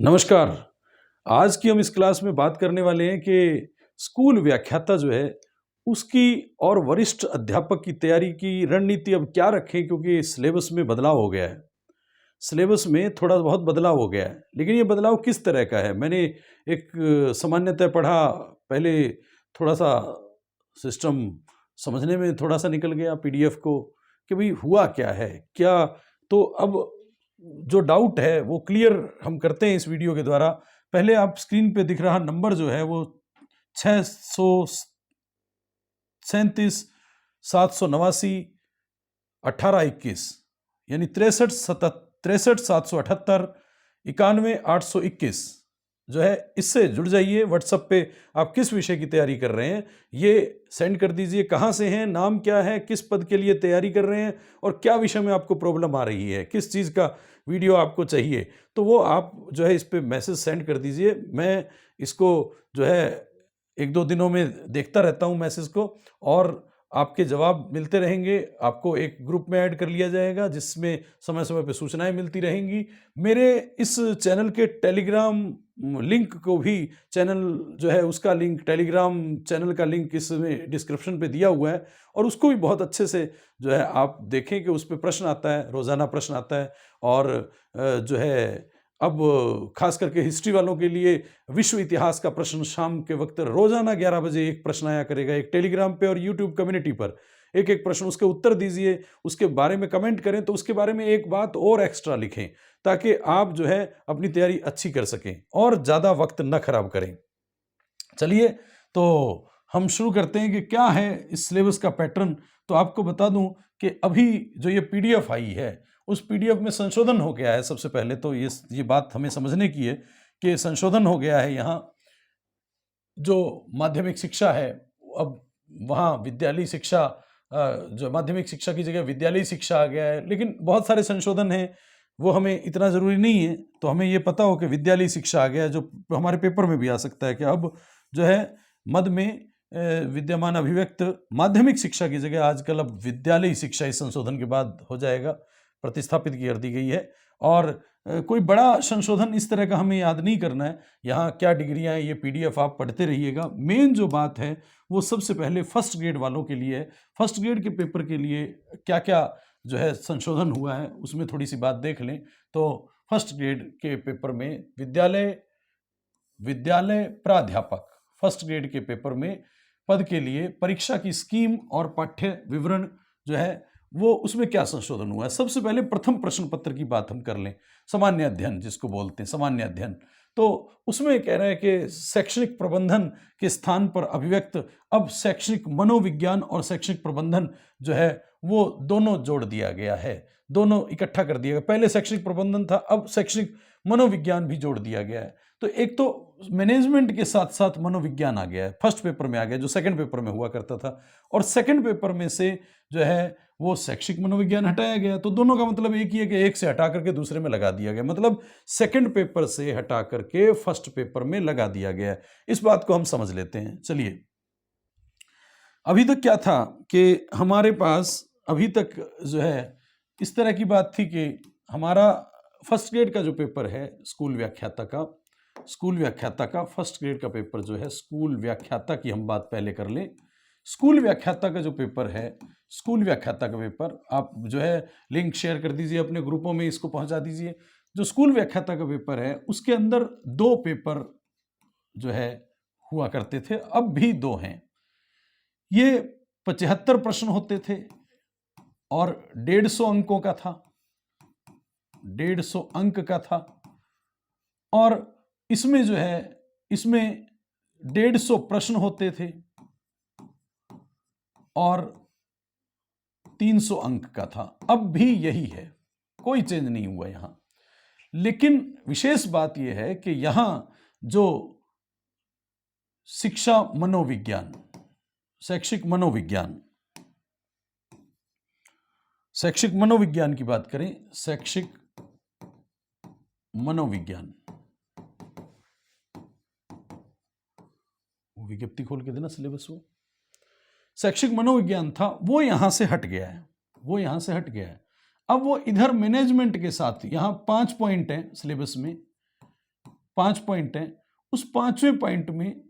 नमस्कार। आज की हम इस क्लास में बात करने वाले हैं कि स्कूल व्याख्याता जो है उसकी और वरिष्ठ अध्यापक की तैयारी की रणनीति अब क्या रखें, क्योंकि सिलेबस में बदलाव हो गया है। सिलेबस में थोड़ा बहुत बदलाव हो गया है, लेकिन ये बदलाव किस तरह का है? मैंने एक सामान्यतः पढ़ा, पहले थोड़ा सा सिस्टम समझने में थोड़ा सा निकल गया पीडीएफ को कि भाई हुआ क्या है क्या। तो अब जो डाउट है वो क्लियर हम करते हैं इस वीडियो के द्वारा। पहले आप स्क्रीन पे दिख रहा नंबर जो है वो 637 789 1821 यानी 63 778 जो है, इससे जुड़ जाइए। व्हाट्सएप पे आप किस विषय की तैयारी कर रहे हैं ये सेंड कर दीजिए, कहाँ से हैं, नाम क्या है, किस पद के लिए तैयारी कर रहे हैं और क्या विषय में आपको प्रॉब्लम आ रही है, किस चीज़ का वीडियो आपको चाहिए, तो वो आप जो है इस पे मैसेज सेंड कर दीजिए। मैं इसको जो है एक दो दिनों में देखता रहता हूँ मैसेज को, और आपके जवाब मिलते रहेंगे। आपको एक ग्रुप में ऐड कर लिया जाएगा जिसमें समय समय पे सूचनाएं मिलती रहेंगी। मेरे इस चैनल के टेलीग्राम लिंक को भी, चैनल जो है उसका लिंक, टेलीग्राम चैनल का लिंक इसमें डिस्क्रिप्शन पे दिया हुआ है, और उसको भी बहुत अच्छे से जो है आप देखें कि उस पर प्रश्न आता है, रोज़ाना प्रश्न आता है। और जो है अब खास करके हिस्ट्री वालों के लिए विश्व इतिहास का प्रश्न शाम के वक्त रोजाना 11 बजे एक प्रश्न आया करेगा, एक टेलीग्राम पे और यूट्यूब कम्युनिटी पर एक एक प्रश्न, उसके उत्तर दीजिए, उसके बारे में कमेंट करें, तो उसके बारे में एक बात और एक्स्ट्रा लिखें ताकि आप जो है अपनी तैयारी अच्छी कर सकें और ज़्यादा वक्त न खराब करें। चलिए तो हम शुरू करते हैं कि क्या है इस सिलेबस का पैटर्न। तो आपको बता दूं कि अभी जो ये पीडीएफ आई है उस पीडीएफ में संशोधन हो गया है। सबसे पहले तो ये बात हमें समझने की है कि संशोधन हो गया है। यहाँ जो माध्यमिक शिक्षा है, अब वहाँ विद्यालयी शिक्षा, जो माध्यमिक शिक्षा की जगह विद्यालयी शिक्षा आ गया है, लेकिन बहुत सारे संशोधन हैं, वो हमें इतना ज़रूरी नहीं है। तो हमें ये पता हो कि विद्यालयी शिक्षा आ गया है, जो हमारे पेपर में भी आ सकता है कि अब जो है मद में विद्यमान अभिव्यक्त माध्यमिक शिक्षा की जगह आजकल अब विद्यालयी शिक्षा इस संशोधन के बाद हो जाएगा, प्रतिस्थापित कर दी गई है। और कोई बड़ा संशोधन इस तरह का हमें याद नहीं करना है। यहाँ क्या डिग्रियाँ हैं ये पीडीएफ आप पढ़ते रहिएगा। मेन जो बात है वो सबसे पहले फर्स्ट ग्रेड वालों के लिए है। फर्स्ट ग्रेड के पेपर के लिए क्या क्या जो है संशोधन हुआ है उसमें थोड़ी सी बात देख लें। तो फर्स्ट ग्रेड के पेपर में विद्यालय प्राध्यापक, फर्स्ट ग्रेड के पेपर में पद के लिए परीक्षा की स्कीम और पाठ्य विवरण जो है वो, उसमें क्या संशोधन हुआ है। सबसे पहले प्रथम प्रश्न पत्र की बात हम कर लें, सामान्य अध्ययन जिसको बोलते हैं, सामान्य अध्ययन। तो उसमें कह रहे हैं कि शैक्षणिक प्रबंधन के स्थान पर अभिव्यक्त अब शैक्षणिक मनोविज्ञान और शैक्षणिक प्रबंधन जो है वो दोनों जोड़ दिया गया है, दोनों इकट्ठा कर दिया गया। पहले शैक्षणिक प्रबंधन था, अब शैक्षणिक मनोविज्ञान भी जोड़ दिया गया है। तो एक तो मैनेजमेंट के साथ साथ मनोविज्ञान आ गया है, फर्स्ट पेपर में आ गया, जो सेकंड पेपर में हुआ करता था। और सेकंड पेपर में से जो है वो शैक्षिक मनोविज्ञान हटाया गया। तो दोनों का मतलब एक ही है कि एक से हटा करके दूसरे में लगा दिया गया, मतलब सेकंड पेपर से हटा करके फर्स्ट पेपर में लगा दिया गया। इस बात को हम समझ लेते हैं। चलिए, अभी तक क्या था कि हमारे पास अभी तक जो है इस तरह की बात थी कि हमारा फर्स्ट ग्रेड का जो पेपर है स्कूल व्याख्याता का फर्स्ट ग्रेड का पेपर जो है, स्कूल व्याख्याता की हम बात पहले कर लें। स्कूल व्याख्याता का जो पेपर है, स्कूल व्याख्याता का पेपर आप जो है लिंक शेयर कर दीजिए अपने ग्रुपों में, इसको पहुंचा दीजिए। जो स्कूल व्याख्याता का पेपर है उसके अंदर 2 पेपर जो है हुआ करते थे, अब भी 2 हैं। ये 75 प्रश्न होते थे और 150 अंकों का था, 150 अंक का था। और इसमें जो है इसमें 150 प्रश्न होते थे और 300 अंक का था। अब भी यही है, कोई चेंज नहीं हुआ यहां। लेकिन विशेष बात यह है कि यहां जो शिक्षा मनोविज्ञान, शैक्षिक मनोविज्ञान की बात करें, शैक्षिक मनोविज्ञान, विज्ञप्ति खोल के देना सिलेबस, वो शैक्षिक मनोविज्ञान था, वो यहां से हट गया है, अब वो इधर मैनेजमेंट के साथ, यहां 5 पॉइंट है सिलेबस में, 5 पॉइंट हैं, उस 5वें पॉइंट में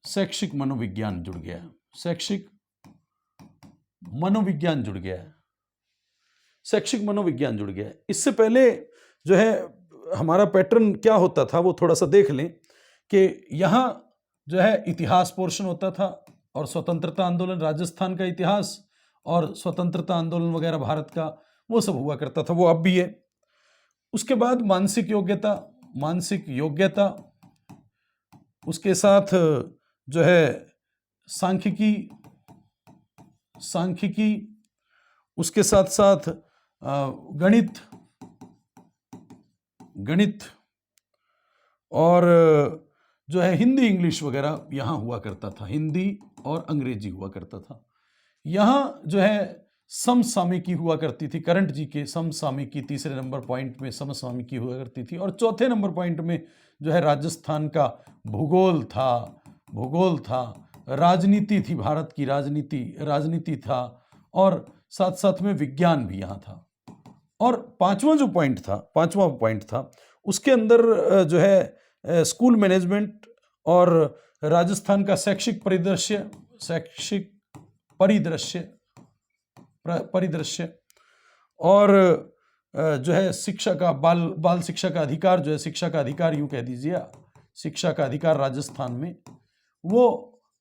शैक्षिक मनोविज्ञान जुड़ गया है। शैक्षिक मनोविज्ञान जुड़ गया है, शैक्षिक मनोविज्ञान जुड़ गया है। इससे पहले जो है हमारा पैटर्न क्या होता था वो थोड़ा सा देख लें कि यहाँ जो है इतिहास पोर्शन होता था और स्वतंत्रता आंदोलन, राजस्थान का इतिहास और स्वतंत्रता आंदोलन वगैरह भारत का, वो सब हुआ करता था, वो अब भी है। उसके बाद मानसिक योग्यता, मानसिक योग्यता, उसके साथ जो है सांख्यिकी, सांख्यिकी, उसके साथ साथ गणित, गणित, और जो है हिंदी इंग्लिश वगैरह यहाँ हुआ करता था, हिंदी और अंग्रेजी हुआ करता था। यहाँ जो है समसामयिकी हुआ करती थी, करंट जी के समसामयिकी, तीसरे नंबर पॉइंट में समसामयिकी हुआ करती थी, और चौथे नंबर पॉइंट में जो है राजस्थान का भूगोल था, भूगोल था, राजनीति थी, भारत की राजनीति, राजनीति था, और साथ साथ में विज्ञान भी यहाँ था। और पांचवा जो पॉइंट था, पांचवा पॉइंट था, उसके अंदर जो है स्कूल मैनेजमेंट और राजस्थान का शैक्षिक परिदृश्य, शैक्षिक परिदृश्य, परिदृश्य, और जो है शिक्षा का बाल शिक्षा का अधिकार, जो है शिक्षा का अधिकार यूं कह दीजिए, शिक्षा का अधिकार राजस्थान में वो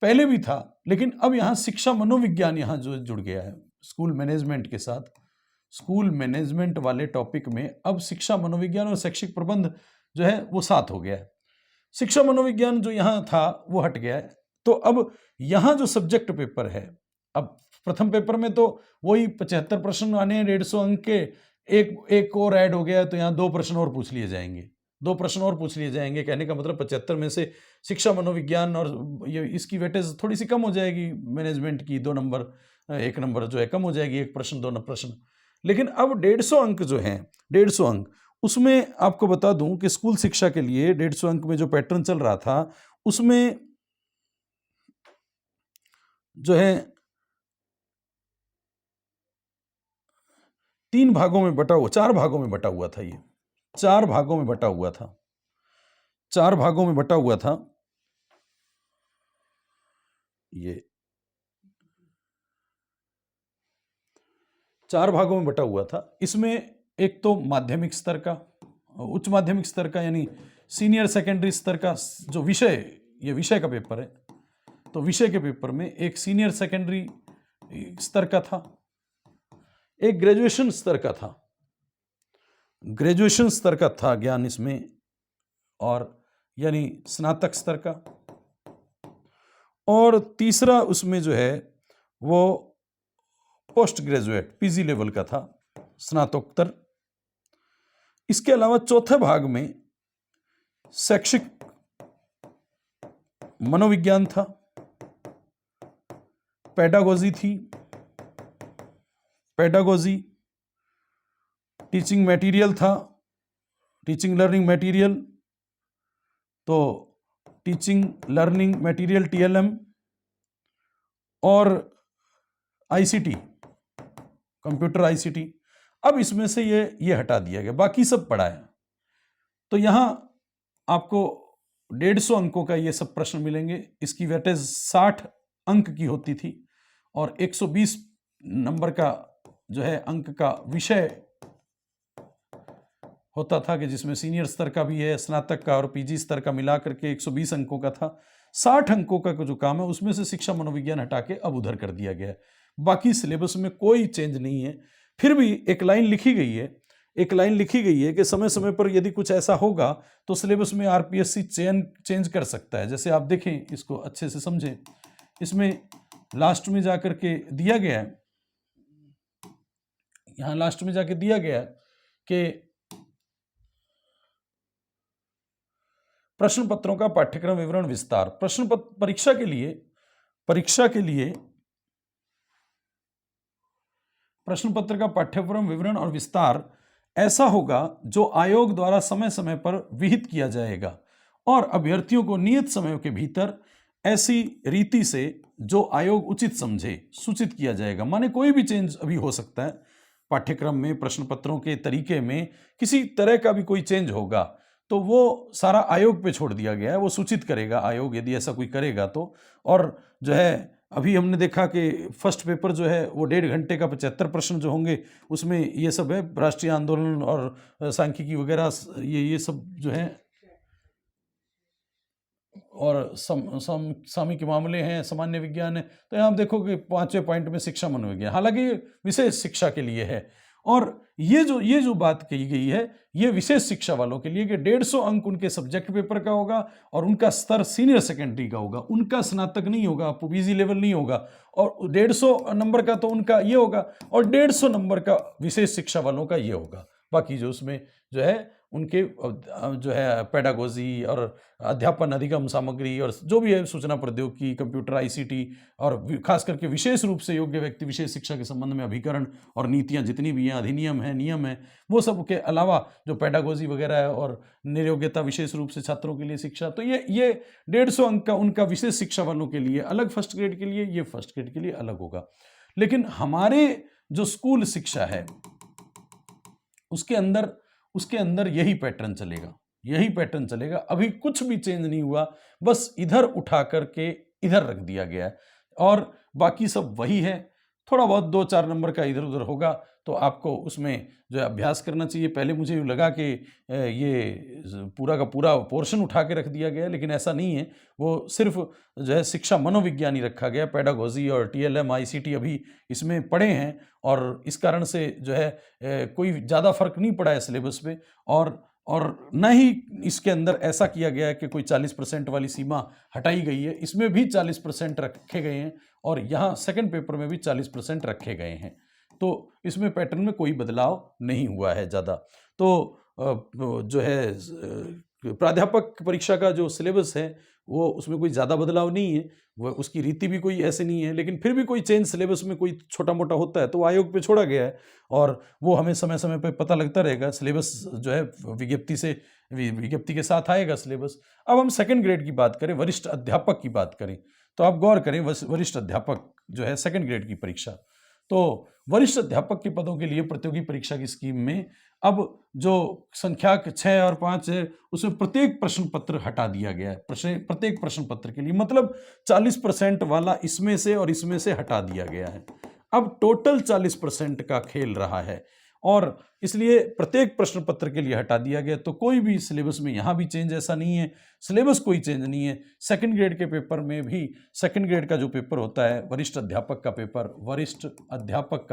पहले भी था, लेकिन अब यहाँ शिक्षा मनोविज्ञान यहाँ जो जुड़ गया है स्कूल मैनेजमेंट के साथ। स्कूल मैनेजमेंट वाले टॉपिक में अब शिक्षा मनोविज्ञान और शैक्षिक प्रबंध जो है वो साथ हो गया है। शिक्षा मनोविज्ञान जो यहाँ था वो हट गया है। तो अब यहाँ जो सब्जेक्ट पेपर है, अब प्रथम पेपर में तो वही 75 प्रश्न आने हैं 150 अंक के, एक और ऐड हो गया है, तो यहाँ 2 प्रश्न और पूछ लिए जाएंगे, 2 प्रश्न और पूछ लिए जाएंगे। कहने का मतलब 75 में से शिक्षा मनोविज्ञान और ये इसकी वेटेज थोड़ी सी कम हो जाएगी, मैनेजमेंट की 2 नंबर, 1 नंबर जो है कम हो जाएगी, 1 प्रश्न 2 प्रश्न। लेकिन अब 150 अंक जो हैं, 150 अंक, उसमें आपको बता दूं कि स्कूल शिक्षा के लिए 150 अंक में जो पैटर्न चल रहा था उसमें जो है 3 भागों में बटा हुआ, 4 भागों में बटा हुआ था, ये 4 भागों में बटा हुआ था, 4 भागों में बटा हुआ था। ये 4 भागों में बटा हुआ था। इसमें एक तो माध्यमिक स्तर का, उच्च माध्यमिक स्तर का यानी सीनियर सेकेंडरी स्तर का जो विषय, ये विषय का पेपर है, तो विषय के पेपर में एक सीनियर सेकेंडरी स्तर का था, एक ग्रेजुएशन स्तर का था, ग्रेजुएशन स्तर का था ज्ञान इसमें, और यानी स्नातक स्तर का, और तीसरा उसमें जो है वो पोस्ट ग्रेजुएट पीजी लेवल का था, स्नातकोत्तर। इसके अलावा चौथे भाग में शैक्षिक मनोविज्ञान था, पेडागोजी थी, पेडागोजी, टीचिंग मटेरियल था, टीचिंग लर्निंग मटेरियल, तो टीचिंग लर्निंग मटेरियल TLM, और ICT, कंप्यूटर ICT। अब इसमें से ये हटा दिया गया, बाकी सब पढ़ा है। तो यहाँ आपको 150 अंकों का ये सब प्रश्न मिलेंगे। इसकी वेटेज 60 अंक की होती थी, और 120 नंबर का जो है अंक का विषय होता था, कि जिसमें सीनियर स्तर का भी है, स्नातक का और PG स्तर का मिला करके 120 अंकों का था। 60 अंकों का जो काम है उसमें से शिक्षा मनोविज्ञान हटा के अब उधर कर दिया गया है। बाकी सिलेबस में कोई चेंज नहीं है। फिर भी एक लाइन लिखी गई है, एक लाइन लिखी गई है कि समय समय पर यदि कुछ ऐसा होगा तो सिलेबस में RPSC चेंज कर सकता है। जैसे आप देखें, इसको अच्छे से समझें, इसमें लास्ट में जाकर के दिया गया है, यहाँ लास्ट में जाके दिया गया है कि प्रश्न पत्रों का पाठ्यक्रम विवरण विस्तार। प्रश्न परीक्षा के लिए प्रश्न पत्र का पाठ्यक्रम विवरण और विस्तार ऐसा होगा जो आयोग द्वारा समय समय पर विहित किया जाएगा, और अभ्यर्थियों को नियत समय के भीतर ऐसी रीति से जो आयोग उचित समझे सूचित किया जाएगा। माने कोई भी चेंज अभी हो सकता है पाठ्यक्रम में, प्रश्न पत्रों के तरीके में किसी तरह का भी कोई चेंज होगा तो वो सारा आयोग पे छोड़ दिया गया है, वो सूचित करेगा आयोग यदि ऐसा कोई करेगा तो। और जो है अभी हमने देखा कि फर्स्ट पेपर जो है वो 1.5 घंटे का 75 प्रश्न जो होंगे उसमें ये सब है, राष्ट्रीय आंदोलन और सांख्यिकी वगैरह, ये सब जो है, और सामयिक मामले हैं, सामान्य विज्ञान है। तो यहाँ आप देखो कि 5वें पॉइंट में शिक्षा मनोविज्ञान, हालांकि ये विशेष शिक्षा के लिए है। और ये जो बात कही गई है ये विशेष शिक्षा वालों के लिए कि 150 अंक उनके सब्जेक्ट पेपर का होगा और उनका स्तर सीनियर सेकेंडरी का होगा, उनका स्नातक नहीं होगा, पीजी लेवल नहीं होगा। और 150 नंबर का तो उनका ये होगा और 150 नंबर का विशेष शिक्षा वालों का ये होगा। बाकी जो उसमें जो है उनके जो है पेडागोजी और अध्यापन अधिगम सामग्री और जो भी है सूचना प्रौद्योगिकी, कंप्यूटर, आईसीटी और खास करके विशेष रूप से योग्य व्यक्ति विशेष शिक्षा के संबंध में अभिकरण और नीतियां जितनी भी हैं, अधिनियम है, नियम है, वो सब के अलावा जो पेडागोजी वगैरह है और निर्योग्यता विशेष रूप से छात्रों के लिए शिक्षा, तो ये 150 अंक का उनका विशेष शिक्षा वालों के लिए अलग, फर्स्ट ग्रेड के लिए, ये फर्स्ट ग्रेड के लिए अलग होगा। लेकिन हमारे जो स्कूल शिक्षा है उसके अंदर यही पैटर्न चलेगा, यही पैटर्न चलेगा। अभी कुछ भी चेंज नहीं हुआ, बस इधर उठा करके इधर रख दिया गया है और बाकी सब वही है। थोड़ा बहुत 2-4 नंबर का इधर उधर होगा तो आपको उसमें जो है अभ्यास करना चाहिए। पहले मुझे यूँ लगा कि ये पूरा का पूरा पोर्शन उठा के रख दिया गया है, लेकिन ऐसा नहीं है। वो सिर्फ जो है शिक्षा मनोविज्ञानी रखा गया, पेडागोजी और टीएलएम, आईसीटी अभी इसमें पढ़े हैं और इस कारण से जो है कोई ज़्यादा फर्क नहीं पड़ा है सिलेबस पे। और न ही इसके अंदर ऐसा किया गया है कि कोई 40% वाली सीमा हटाई गई है, इसमें भी 40% रखे गए हैं और यहाँ सेकंड पेपर में भी 40% रखे गए हैं। तो इसमें पैटर्न में कोई बदलाव नहीं हुआ है ज़्यादा। तो जो है प्राध्यापक परीक्षा का जो सिलेबस है वो उसमें कोई ज़्यादा बदलाव नहीं है, वो उसकी रीति भी कोई ऐसे नहीं है, लेकिन फिर भी कोई चेंज सिलेबस में कोई छोटा मोटा होता है तो आयोग पे छोड़ा गया है और वो हमें समय समय पे पता लगता रहेगा। सिलेबस जो है विज्ञप्ति के साथ आएगा सिलेबस। अब हम सेकंड ग्रेड की बात करें, वरिष्ठ अध्यापक की बात करें, तो आप गौर करें वरिष्ठ अध्यापक जो है सेकंड ग्रेड की परीक्षा, तो वरिष्ठ अध्यापक के पदों के लिए प्रतियोगी परीक्षा की स्कीम में अब जो संख्याक 6 और 5 है उसमें प्रत्येक प्रश्न पत्र हटा दिया गया है। प्रत्येक प्रश्न पत्र के लिए मतलब 40% वाला इसमें से और इसमें से हटा दिया गया है। अब टोटल 40% का खेल रहा है और इसलिए प्रत्येक प्रश्न पत्र के लिए हटा दिया गया। तो कोई भी सिलेबस में यहाँ भी चेंज ऐसा नहीं है, सिलेबस कोई चेंज नहीं है। सेकंड ग्रेड के पेपर में भी सेकंड ग्रेड का जो पेपर होता है वरिष्ठ अध्यापक का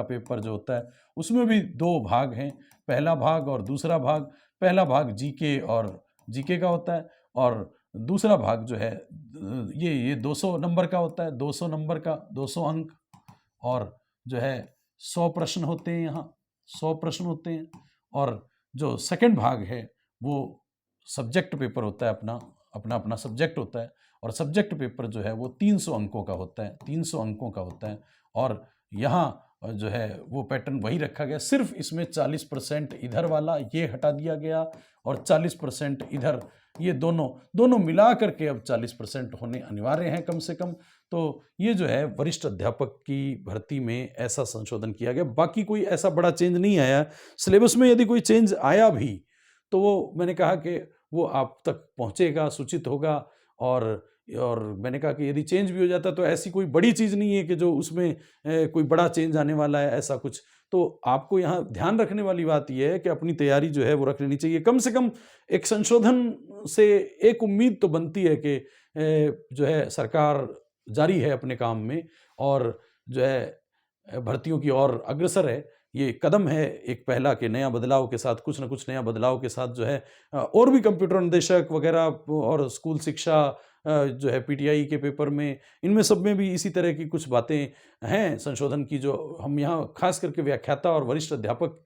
पेपर जो होता है उसमें भी 2 भाग हैं, पहला भाग और दूसरा भाग। पहला भाग जीके का होता है और दूसरा भाग जो है ये 200 नंबर का होता है, 200 नंबर का 200 अंक और जो है 100 प्रश्न होते हैं, यहाँ 100 प्रश्न होते हैं। और जो सेकंड भाग है वो सब्जेक्ट पेपर होता है, अपना सब्जेक्ट होता है और सब्जेक्ट पेपर जो है वो 300 अंकों का होता है, 300 अंकों का होता है। और यहाँ जो है वो पैटर्न वही रखा गया, सिर्फ इसमें 40% इधर वाला ये हटा दिया गया और 40% इधर, ये दोनों मिला करके अब 40% होने अनिवार्य हैं कम से कम। तो ये जो है वरिष्ठ अध्यापक की भर्ती में ऐसा संशोधन किया गया। बाकी कोई ऐसा बड़ा चेंज नहीं आया सिलेबस में। यदि कोई चेंज आया भी तो वो मैंने कहा कि वो आप तक पहुंचेगा, सूचित होगा। और मैंने कहा कि यदि चेंज भी हो जाता तो ऐसी कोई बड़ी चीज़ नहीं है कि जो उसमें कोई बड़ा चेंज आने वाला है, ऐसा कुछ। तो आपको यहाँ ध्यान रखने वाली बात यह है कि अपनी तैयारी जो है वो रख लेनी चाहिए। कम से कम एक संशोधन से एक उम्मीद तो बनती है कि जो है सरकार जारी है अपने काम में और जो है भर्तियों की ओर अग्रसर है। ये कदम है एक पहला कि नया बदलाव के साथ, कुछ ना कुछ नया बदलाव के साथ जो है और भी कंप्यूटर निदेशक वगैरह और स्कूल शिक्षा जो है पीटीआई के पेपर में, इनमें सब में भी इसी तरह की कुछ बातें हैं संशोधन की, जो हम यहाँ खास करके व्याख्याता और वरिष्ठ अध्यापक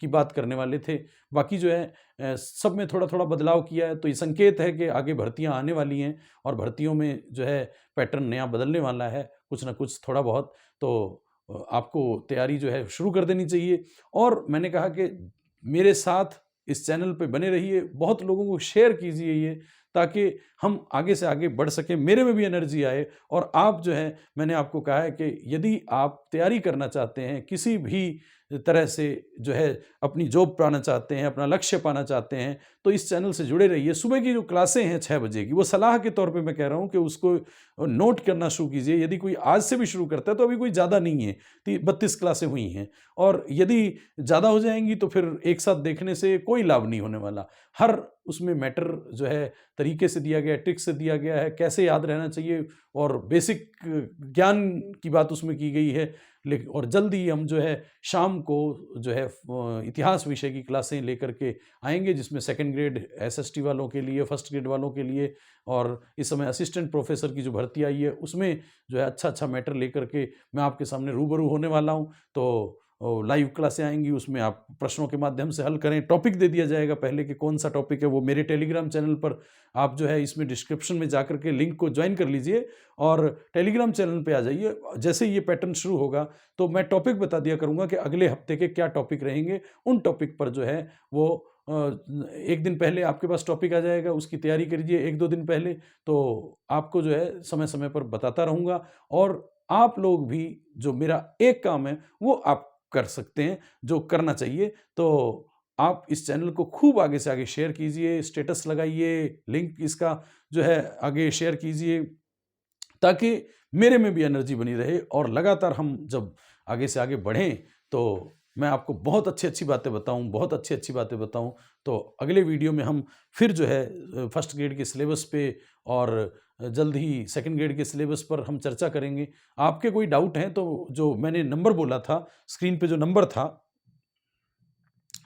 की बात करने वाले थे। बाकी जो है सब में थोड़ा थोड़ा बदलाव किया है। तो ये संकेत है कि आगे भर्तियाँ आने वाली हैं और भर्तियों में जो है पैटर्न नया बदलने वाला है कुछ ना कुछ थोड़ा बहुत। तो आपको तैयारी जो है शुरू कर देनी चाहिए। और मैंने कहा कि मेरे साथ इस चैनल पे बने रहिए, बहुत लोगों को शेयर कीजिए ये, ताकि हम आगे से आगे बढ़ सकें, मेरे में भी एनर्जी आए। और आप जो है, मैंने आपको कहा है कि यदि आप तैयारी करना चाहते हैं, किसी भी तरह से जो है अपनी जॉब पाना चाहते हैं, अपना लक्ष्य पाना चाहते हैं, तो इस चैनल से जुड़े रहिए। सुबह की जो क्लासें हैं 6 बजे की, वो सलाह के तौर पे मैं कह रहा हूँ कि उसको नोट करना शुरू कीजिए। यदि कोई आज से भी शुरू करता है तो अभी कोई ज़्यादा नहीं है, 32 क्लासें हुई हैं, और यदि ज़्यादा हो जाएंगी तो फिर एक साथ देखने से कोई लाभ नहीं होने वाला। हर उसमें मैटर जो है तरीके से दिया गया है, ट्रिक से दिया गया है, कैसे याद रहना चाहिए, और बेसिक ज्ञान की बात उसमें की गई है। लेकिन और जल्द ही हम जो है शाम को जो है इतिहास विषय की क्लासें लेकर के आएंगे, जिसमें सेकंड ग्रेड एसएसटी वालों के लिए, फर्स्ट ग्रेड वालों के लिए, और इस समय असिस्टेंट प्रोफेसर की जो भर्ती आई है उसमें जो है अच्छा अच्छा मैटर लेकर के मैं आपके सामने रूबरू होने वाला हूं। तो लाइव क्लासें आएंगी, उसमें आप प्रश्नों के माध्यम से हल करें। टॉपिक दे दिया जाएगा पहले कि कौन सा टॉपिक है, वो मेरे टेलीग्राम चैनल पर आप जो है इसमें डिस्क्रिप्शन में जाकर के लिंक को ज्वाइन कर लीजिए और टेलीग्राम चैनल पे आ जाइए। जैसे ये पैटर्न शुरू होगा तो मैं टॉपिक बता दिया करूँगा कि अगले हफ्ते के क्या टॉपिक रहेंगे। उन टॉपिक पर जो है वो एक दिन पहले आपके पास टॉपिक आ जाएगा, उसकी तैयारी करिए 1-2 दिन पहले, तो आपको जो है समय समय पर बताता रहूँगा। और आप लोग भी, जो मेरा एक काम है वो आप कर सकते हैं, जो करना चाहिए। तो आप इस चैनल को खूब आगे से आगे शेयर कीजिए, स्टेटस लगाइए, लिंक इसका जो है आगे शेयर कीजिए, ताकि मेरे में भी एनर्जी बनी रहे। और लगातार हम जब आगे से आगे बढ़ें तो मैं आपको बहुत अच्छी बातें बताऊं, बहुत अच्छी बातें बताऊं। तो अगले वीडियो में हम फिर जो है फर्स्ट ग्रेड के सिलेबस पे और जल्द ही सेकंड ग्रेड के सिलेबस पर हम चर्चा करेंगे। आपके कोई डाउट हैं तो जो मैंने नंबर बोला था, स्क्रीन पे जो नंबर था,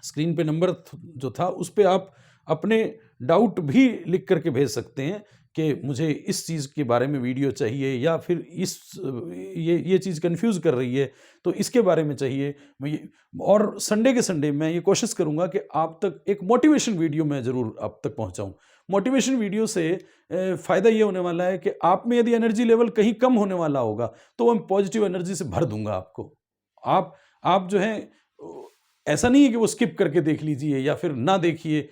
स्क्रीन पे नंबर जो था उस पे आप अपने डाउट भी लिख करके भेज सकते हैं कि मुझे इस चीज़ के बारे में वीडियो चाहिए, या फिर ये चीज़ कंफ्यूज कर रही है तो इसके बारे में चाहिए। और संडे के संडे मैं ये कोशिश करूंगा कि आप तक एक मोटिवेशन वीडियो मैं ज़रूर आप तक पहुंचाऊं। मोटिवेशन वीडियो से फ़ायदा ये होने वाला है कि आप में यदि एनर्जी लेवल कहीं कम होने वाला होगा तो मैं पॉजिटिव एनर्जी से भर दूंगा आपको। आप जो है ऐसा नहीं है कि वो स्किप करके देख लीजिए या फिर ना देखिए।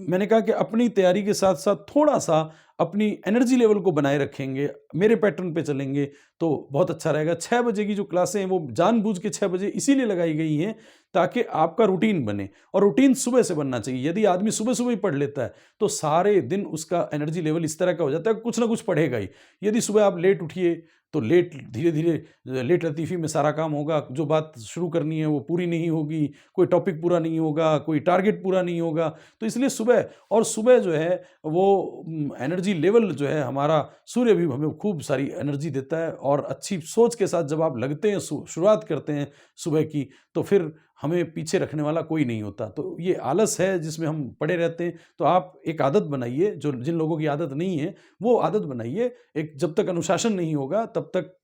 मैंने कहा कि अपनी तैयारी के साथ साथ थोड़ा सा अपनी एनर्जी लेवल को बनाए रखेंगे, मेरे पैटर्न पे चलेंगे तो बहुत अच्छा रहेगा। 6 बजे की जो क्लासें हैं वो जानबूझ के 6 बजे इसीलिए लगाई गई हैं ताकि आपका रूटीन बने, और रूटीन सुबह से बनना चाहिए। यदि आदमी सुबह सुबह ही पढ़ लेता है तो सारे दिन उसका एनर्जी लेवल इस तरह का हो जाता है, कुछ ना कुछ पढ़ेगा ही। यदि सुबह आप लेट उठिए तो धीरे धीरे लेट लतीफ़ी में सारा काम होगा, जो बात शुरू करनी है वो पूरी नहीं होगी, कोई टॉपिक पूरा नहीं होगा, कोई टारगेट पूरा नहीं होगा। तो इसलिए सुबह जो है वो एनर्जी लेवल जो है हमारा, सूर्य भी हमें खूब सारी एनर्जी देता है, और अच्छी सोच के साथ जब आप लगते हैं, शुरुआत करते हैं सुबह की, तो फिर हमें पीछे रखने वाला कोई नहीं होता। तो ये आलस है जिसमें हम पड़े रहते हैं, तो आप एक आदत बनाइए, जो जिन लोगों की आदत नहीं है वो आदत बनाइए। एक जब तक अनुशासन नहीं होगा तब तक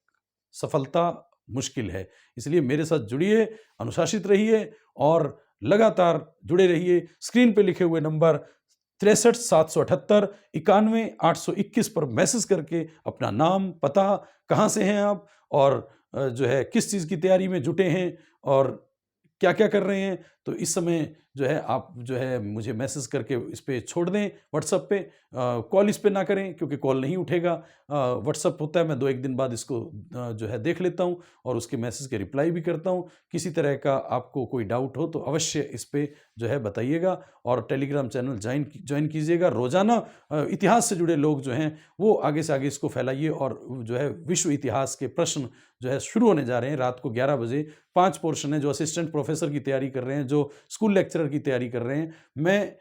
सफलता मुश्किल है। इसलिए मेरे साथ जुड़िए, अनुशासित रहिए और लगातार जुड़े रहिए। स्क्रीन पे लिखे हुए नंबर 63 778 91 821 पर मैसेज करके अपना नाम, पता, कहाँ से हैं आप, और जो है किस चीज़ की तैयारी में जुटे हैं और क्या क्या कर रहे हैं, तो इस समय जो है आप जो है मुझे मैसेज करके इस पे छोड़ दें व्हाट्सएप पे। कॉल इस पे ना करें क्योंकि कॉल नहीं उठेगा। व्हाट्सएप होता है, मैं 2-1 दिन बाद इसको जो है देख लेता हूँ और उसके मैसेज के रिप्लाई भी करता हूँ। किसी तरह का आपको कोई डाउट हो तो अवश्य इस पे जो है बताइएगा, और टेलीग्राम चैनल ज्वाइन कीजिएगा। रोज़ाना इतिहास से जुड़े लोग जो हैं वो आगे से आगे इसको फैलाइए, और जो है विश्व इतिहास के प्रश्न जो है शुरू होने जा रहे हैं रात को 11 बजे। 5 पोर्शन है, जो असिस्टेंट प्रोफेसर की तैयारी कर रहे हैं, जो स्कूल लेक्चरर की तैयारी कर रहे हैं। मैं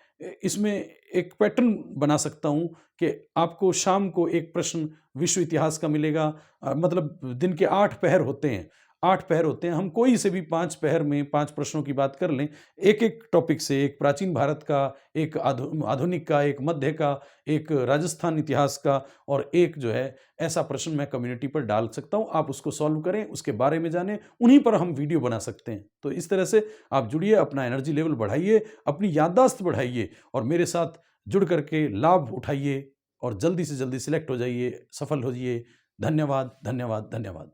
इसमें एक पैटर्न बना सकता हूं कि आपको शाम को एक प्रश्न विश्व इतिहास का मिलेगा। मतलब दिन के 8 पहर होते हैं, 8 पहर होते हैं। हम कोई से भी 5 पहर में 5 प्रश्नों की बात कर लें, एक एक टॉपिक से, एक प्राचीन भारत का, एक आधुनिक का, एक मध्य का, एक राजस्थान इतिहास का, और एक जो है ऐसा प्रश्न मैं कम्युनिटी पर डाल सकता हूं। आप उसको सॉल्व करें, उसके बारे में जानें, उन्हीं पर हम वीडियो बना सकते हैं। तो इस तरह से आप जुड़िए, अपना एनर्जी लेवल बढ़ाइए, अपनी याददाश्त बढ़ाइए, और मेरे साथ जुड़ करके लाभ उठाइए और जल्दी से जल्दी सिलेक्ट हो जाइए, सफल हो जाइए। धन्यवाद, धन्यवाद, धन्यवाद।